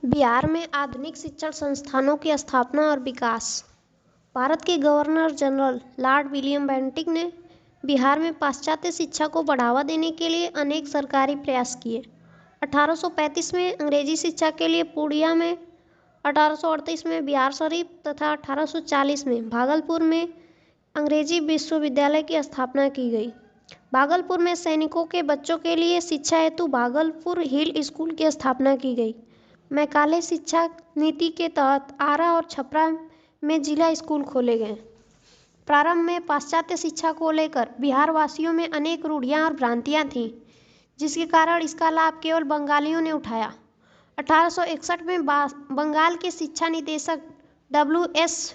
बिहार में आधुनिक शिक्षण संस्थानों की स्थापना और विकास। भारत के governor general Lord William Bentinck ने बिहार में पाश्चात्य शिक्षा को बढ़ावा देने के लिए अनेक सरकारी प्रयास किए। 1835 में अंग्रेजी शिक्षा के लिए पूर्णिया में, 1838 में बिहार शरीफ तथा 1840 में भागलपुर में अंग्रेजी विश्वविद्यालय की स्थापना की गई। भागलपुर में सैनिकों के बच्चों के लिए शिक्षा हेतु भागलपुर हिल स्कूल की स्थापना की गई। मैकाले शिक्षा नीति के तहत आरा और छपरा में जिला स्कूल खोले गए। प्रारंभ में पाश्चात्य शिक्षा को लेकर बिहार वासियों में अनेक रूढ़ियां और भ्रांतियां थीं, जिसके कारण इसका लाभ केवल बंगालियों ने उठाया। 1861 में बंगाल के शिक्षा निदेशक W.S.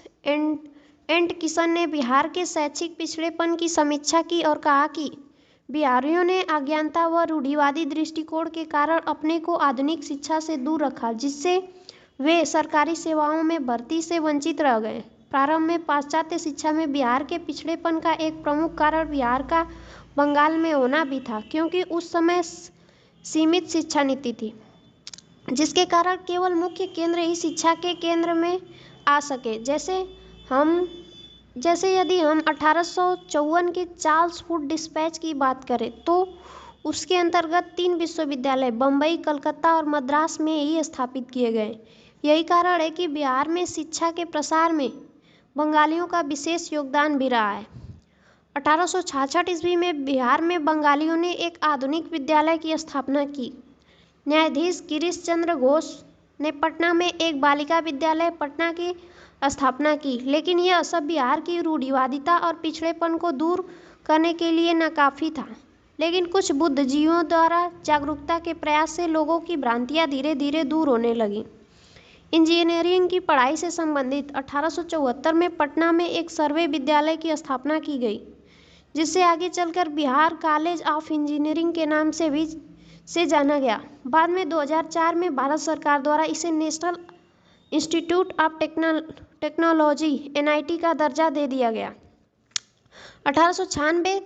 एंट किशन ने बिहार के शैक्षिक पिछड़ेपन की समीक्षा की और कहा कि बिहारियों ने अज्ञानता व रूढ़िवादी दृष्टिकोण के कारण अपने को आधुनिक शिक्षा से दूर रखा, जिससे वे सरकारी सेवाओं में भर्ती से वंचित रह गए। प्रारंभ में पाश्चात्य शिक्षा में बिहार के पिछड़ेपन का एक प्रमुख कारण बिहार का बंगाल में होना भी था, क्योंकि उस समय सीमित शिक्षा नीति थी, जिसके कारण केवल मुख्य केंद्र ही शिक्षा के केंद्र में आ सके। जैसे यदि हम 1854 के चार्ल्स फूड डिस्पैच की बात करें तो उसके अंतर्गत 3 विश्वविद्यालय बम्बई, कलकत्ता और मद्रास में ही स्थापित किए गए। यही कारण है कि बिहार में शिक्षा के प्रसार में बंगालियों का विशेष योगदान भी रहा है। 1866 ईस्वी में बिहार में बंगालियों ने एक आधुनिक विद्यालय की स्थापना की। न्यायाधीश गिरीश चंद्र घोष ने पटना में एक बालिका विद्यालय पटना की स्थापना की, लेकिन यह सब बिहार की रूढ़िवादिता और पिछड़ेपन को दूर करने के लिए नाकाफी था। लेकिन कुछ बुद्धिजीवियों द्वारा जागरूकता के प्रयास से लोगों की भ्रांतियां धीरे धीरे दूर होने लगीं। इंजीनियरिंग की पढ़ाई से संबंधित 1874 में पटना में एक सर्वे विद्यालय की स्थापना की गई, जिससे आगे चलकर बिहार कॉलेज ऑफ इंजीनियरिंग के नाम से जाना गया। बाद में 2004 में भारत सरकार द्वारा इसे national institute of technology NIT का दर्जा दे दिया गया। 1896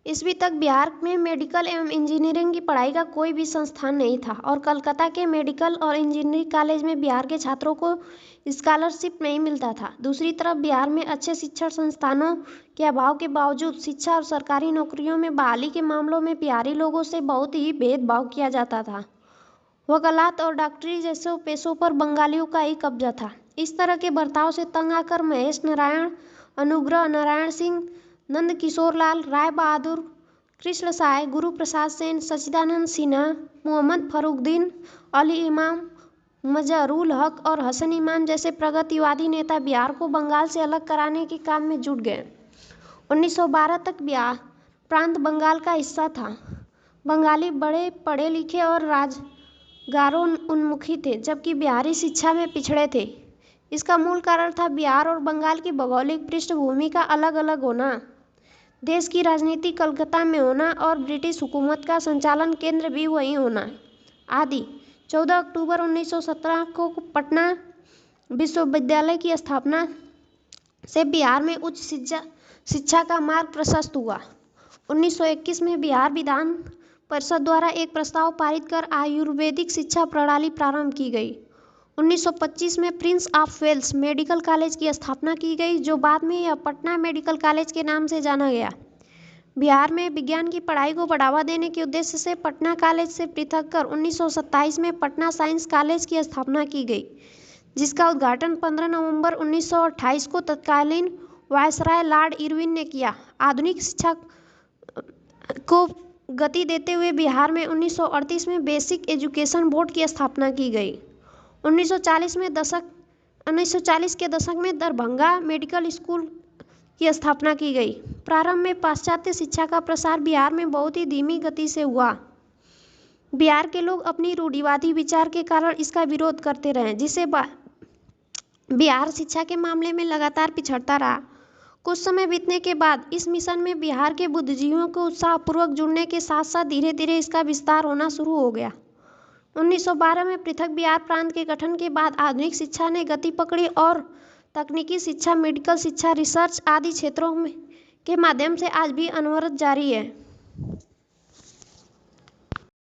ईस्वी तक बिहार में मेडिकल एवं इंजीनियरिंग की पढ़ाई का कोई भी संस्थान नहीं था और कलकत्ता के मेडिकल और इंजीनियरिंग कॉलेज में बिहार के छात्रों को स्कॉलरशिप नहीं मिलता था। दूसरी तरफ बिहार में अच्छे शिक्षण संस्थानों के अभाव के बावजूद शिक्षा और सरकारी नौकरियों में बहाली के मामलों में बिहारी लोगों से बहुत ही भेदभाव किया जाता था। वकालत और डॉक्टरी जैसे पेशों पर बंगालियों का ही कब्जा था। इस तरह के बर्ताव से तंग आकर महेश नारायण, अनुग्रह नारायण सिंह, नंद किशोर लाल, राय बहादुर, कृष्ण साय, गुरु प्रसाद सेन, सच्चिदानंद सिन्हा, मोहम्मद फरुखुद्दीन, अली इमाम, मजहरुल हक और हसन इमाम जैसे प्रगतिवादी नेता बिहार को बंगाल से अलग कराने के काम में जुट गए। 1912 तक बिहार प्रांत बंगाल का हिस्सा था। बंगाली बड़े पढ़े लिखे और राजगारों उन्मुखी थे, जबकि बिहारी शिक्षा में पिछड़े थे। इसका मूल कारण था बिहार और बंगाल की भौगोलिक पृष्ठभूमि का अलग अलग होना, देश की राजनीति कलकत्ता में होना और ब्रिटिश हुकूमत का संचालन केंद्र भी वहीं होना आदि। 14 अक्टूबर 1917 को पटना विश्वविद्यालय की स्थापना से बिहार में उच्च शिक्षा का मार्ग प्रशस्त हुआ। 1921 में बिहार विधान परिषद द्वारा एक प्रस्ताव पारित कर आयुर्वेदिक शिक्षा प्रणाली प्रारंभ की गई। 1925 में Prince of Wales medical college की स्थापना की गई, जो बाद में यह पटना मेडिकल कॉलेज के नाम से जाना गया। बिहार में विज्ञान की पढ़ाई को बढ़ावा देने के उद्देश्य से पटना कॉलेज से पृथक कर 1927 में पटना साइंस कॉलेज की स्थापना की गई, जिसका उद्घाटन 15 नवंबर 1928 को तत्कालीन वायसराय लॉर्ड इरविन ने किया। आधुनिक शिक्षा को गति देते हुए बिहार में 1938 में बेसिक एजुकेशन बोर्ड की स्थापना की गई। 1940 के दशक में दरभंगा मेडिकल स्कूल की स्थापना की गई। प्रारंभ में पाश्चात्य शिक्षा का प्रसार बिहार में बहुत ही धीमी गति से हुआ। बिहार के लोग अपनी रूढ़िवादी विचार के कारण इसका विरोध करते रहे, जिससे बिहार शिक्षा के मामले में लगातार पिछड़ता रहा। कुछ समय बीतने के बाद इस मिशन में बिहार के बुद्धिजीवियों को उत्साहपूर्वक जुड़ने के साथ साथ धीरे धीरे इसका विस्तार होना शुरू हो गया। 1912 में पृथक बिहार प्रांत के गठन के बाद आधुनिक शिक्षा ने गति पकड़ी और तकनीकी शिक्षा, मेडिकल शिक्षा, रिसर्च आदि क्षेत्रों के माध्यम से आज भी अनवरत जारी है।